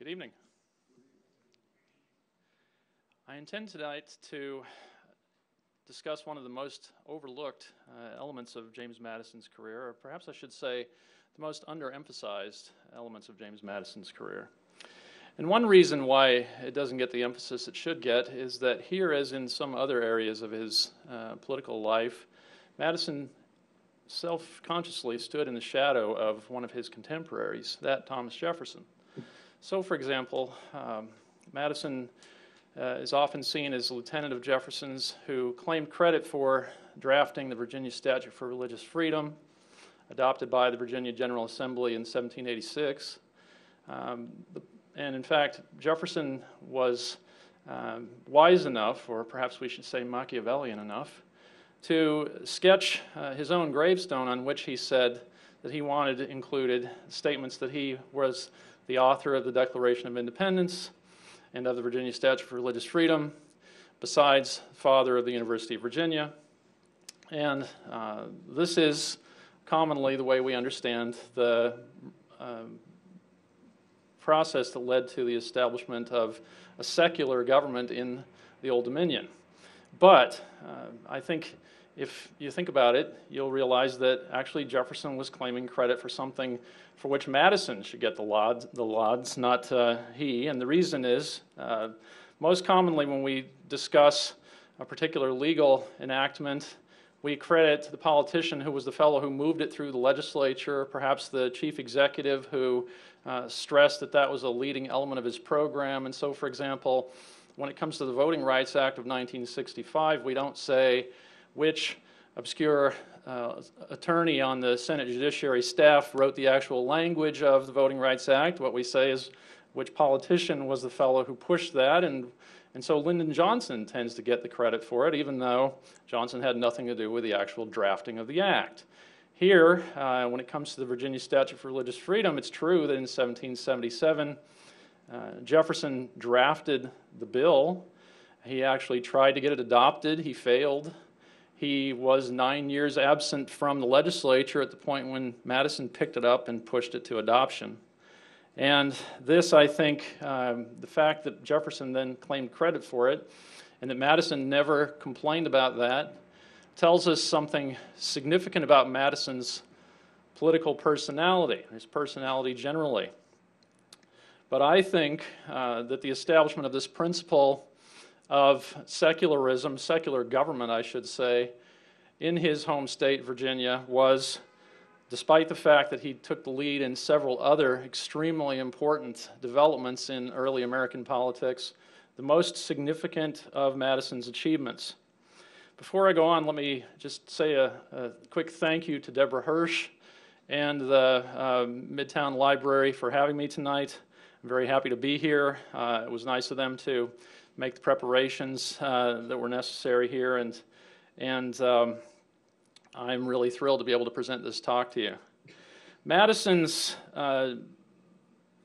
Good evening. I intend tonight to discuss one of the most overlooked elements of James Madison's career, or perhaps I should say the most underemphasized elements of James Madison's career. And one reason why it doesn't get the emphasis it should get is that here, as in some other areas of his political life, Madison self-consciously stood in the shadow of one of his contemporaries, that Thomas Jefferson. So, for example, Madison is often seen as a lieutenant of Jefferson's who claimed credit for drafting the Virginia Statute for Religious Freedom, adopted by the Virginia General Assembly in 1786. And in fact, Jefferson was wise enough, or perhaps we should say Machiavellian enough, to sketch his own gravestone on which he said that he wanted included statements that he was the author of the Declaration of Independence and of the Virginia Statute for Religious Freedom, besides father of the University of Virginia. And this is commonly the way we understand the process that led to the establishment of a secular government in the Old Dominion. But I think if you think about it, you'll realize that actually Jefferson was claiming credit for something for which Madison should get the lauds, not he. And the reason is, most commonly when we discuss a particular legal enactment, we credit the politician who was the fellow who moved it through the legislature, perhaps the chief executive who stressed that that was a leading element of his program. And so, for example, when it comes to the Voting Rights Act of 1965, we don't say which obscure attorney on the Senate Judiciary staff wrote the actual language of the Voting Rights Act. What we say is which politician was the fellow who pushed that, and so Lyndon Johnson tends to get the credit for it, even though Johnson had nothing to do with the actual drafting of the act. Here, when it comes to the Virginia Statute for Religious Freedom, it's true that in 1777, Jefferson drafted the bill. He actually tried to get it adopted. He failed. He was 9 years absent from the legislature at the point when Madison picked it up and pushed it to adoption. And this, I think, the fact that Jefferson then claimed credit for it and that Madison never complained about that tells us something significant about Madison's political personality, his personality generally. But I think that the establishment of this principle of secularism, secular government, I should say, in his home state, Virginia, was, despite the fact that he took the lead in several other extremely important developments in early American politics, the most significant of Madison's achievements. Before I go on, let me just say a quick thank you to Deborah Hirsch and the Midtown Library for having me tonight. I'm very happy to be here. It was nice of them to make the preparations that were necessary here, and I'm really thrilled to be able to present this talk to you. Madison's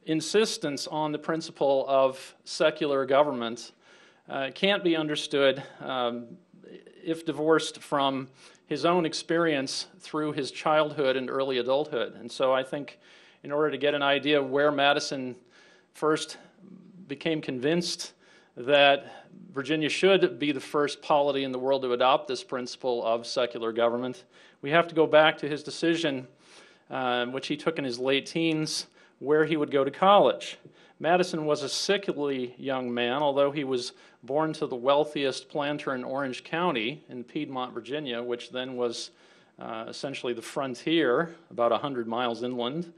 insistence on the principle of secular government can't be understood if divorced from his own experience through his childhood and early adulthood. And so I think in order to get an idea of where Madison first became convinced that Virginia should be the first polity in the world to adopt this principle of secular government, we have to go back to his decision, which he took in his late teens, where he would go to college. Madison was a sickly young man, although he was born to the wealthiest planter in Orange County in Piedmont, Virginia, which then was essentially the frontier, about 100 miles inland.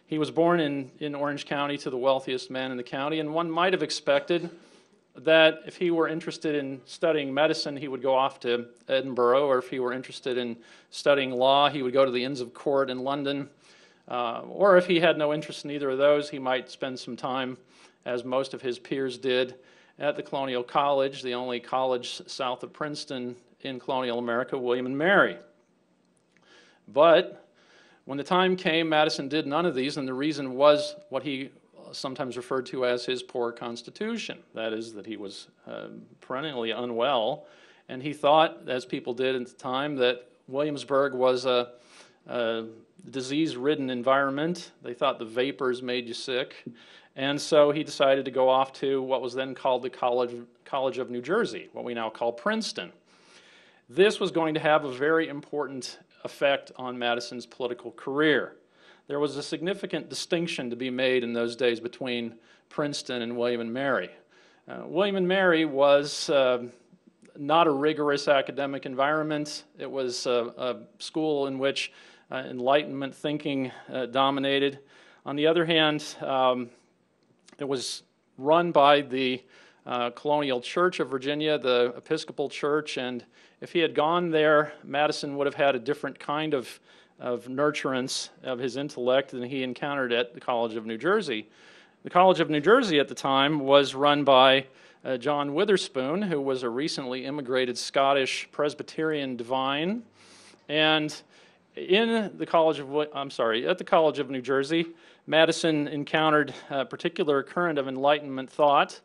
He was born in Orange County to the wealthiest man in the county, and one might have expected that if he were interested in studying medicine, he would go off to Edinburgh, or if he were interested in studying law, he would go to the Inns of Court in London, or if he had no interest in either of those, he might spend some time, as most of his peers did, at the Colonial College, the only college south of Princeton in colonial America, William and Mary. But when the time came, Madison did none of these, and the reason was what he sometimes referred to as his poor constitution. That is, that he was perennially unwell, and he thought, as people did at the time, that Williamsburg was a disease-ridden environment. They thought the vapors made you sick. And so he decided to go off to what was then called the College of New Jersey, what we now call Princeton. This was going to have a very important effect on Madison's political career. There was a significant distinction to be made in those days between Princeton and William and Mary. William and Mary was not a rigorous academic environment. It was a school in which Enlightenment thinking dominated. On the other hand, it was run by the colonial church of Virginia, the Episcopal Church, and if he had gone there, Madison would have had a different kind of nurturance of his intellect than he encountered at the College of New Jersey. The College of New Jersey at the time was run by John Witherspoon, who was a recently immigrated Scottish Presbyterian divine, and at the College of New Jersey, Madison encountered a particular current of Enlightenment thought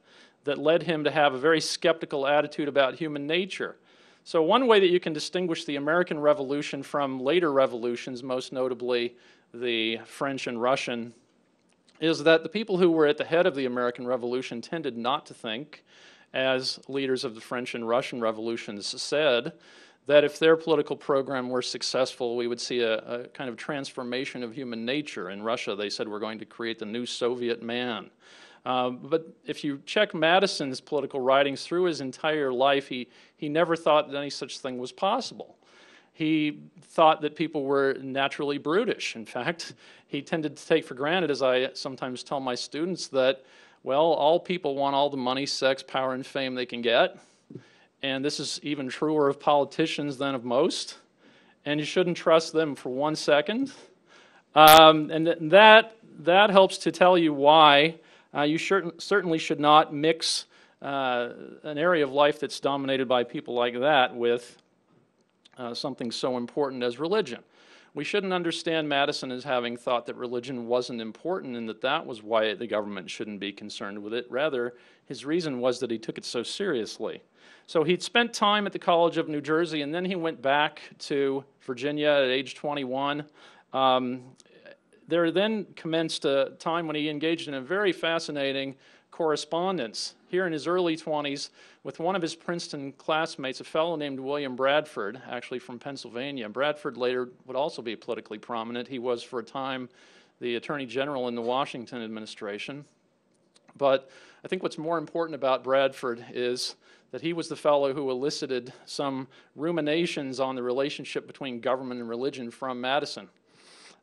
that led him to have a very skeptical attitude about human nature. So one way that you can distinguish the American Revolution from later revolutions, most notably the French and Russian, is that the people who were at the head of the American Revolution tended not to think, as leaders of the French and Russian revolutions said, that if their political program were successful, we would see a kind of transformation of human nature. In Russia, they said we're going to create the new Soviet man. But if you check Madison's political writings through his entire life, he never thought that any such thing was possible. He thought that people were naturally brutish. In fact, he tended to take for granted, as I sometimes tell my students, that, well, all people want all the money, sex, power, and fame they can get. And this is even truer of politicians than of most. And you shouldn't trust them for 1 second. And that helps to tell you why you certainly should not mix an area of life that's dominated by people like that with something so important as religion. We shouldn't understand Madison as having thought that religion wasn't important and that was why the government shouldn't be concerned with it. Rather, his reason was that he took it so seriously. So he'd spent time at the College of New Jersey, and then he went back to Virginia at age 21. There then commenced a time when he engaged in a very fascinating correspondence here in his early 20s with one of his Princeton classmates, a fellow named William Bradford, actually from Pennsylvania. Bradford later would also be politically prominent. He was, for a time, the Attorney General in the Washington administration. But I think what's more important about Bradford is that he was the fellow who elicited some ruminations on the relationship between government and religion from Madison.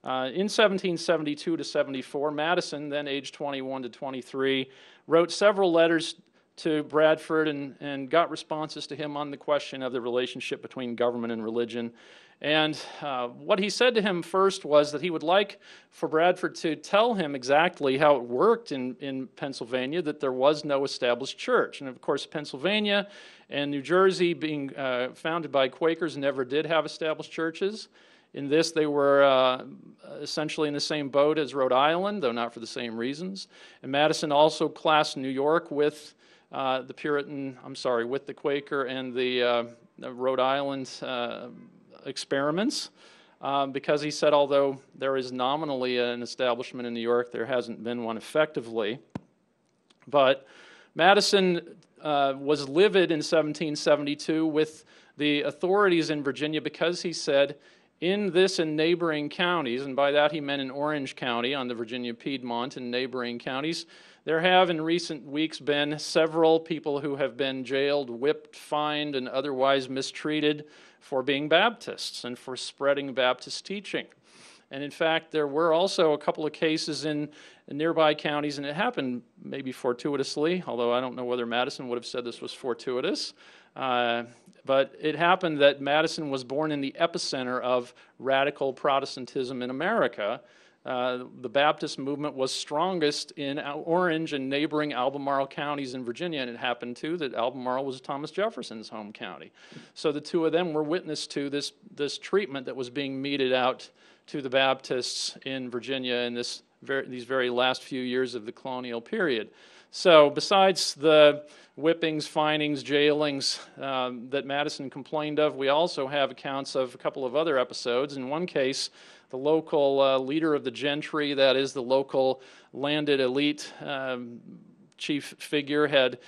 In 1772 to 74, Madison, then aged 21 to 23, wrote several letters to Bradford and got responses to him on the question of the relationship between government and religion. And what he said to him first was that he would like for Bradford to tell him exactly how it worked in Pennsylvania, that there was no established church. And of course, Pennsylvania and New Jersey, being founded by Quakers, never did have established churches. In this, they were essentially in the same boat as Rhode Island, though not for the same reasons. And Madison also classed New York with with the Quaker and the Rhode Island experiments, because he said, although there is nominally an establishment in New York, there hasn't been one effectively. But Madison was livid in 1772 with the authorities in Virginia because he said, in this and neighboring counties, and by that he meant in Orange County on the Virginia Piedmont and neighboring counties, there have in recent weeks been several people who have been jailed, whipped, fined, and otherwise mistreated for being Baptists and for spreading Baptist teaching. And in fact, there were also a couple of cases in nearby counties, and it happened maybe fortuitously, although I don't know whether Madison would have said this was fortuitous. But it happened that Madison was born in the epicenter of radical Protestantism in America. The Baptist movement was strongest in Orange and neighboring Albemarle counties in Virginia, and it happened, too, that Albemarle was Thomas Jefferson's home county. So the two of them were witness to this treatment that was being meted out to the Baptists in Virginia in these very last few years of the colonial period. So besides the whippings, finings, jailings that Madison complained of, we also have accounts of a couple of other episodes. In one case, the local leader of the gentry, that is the local landed elite chief figure, had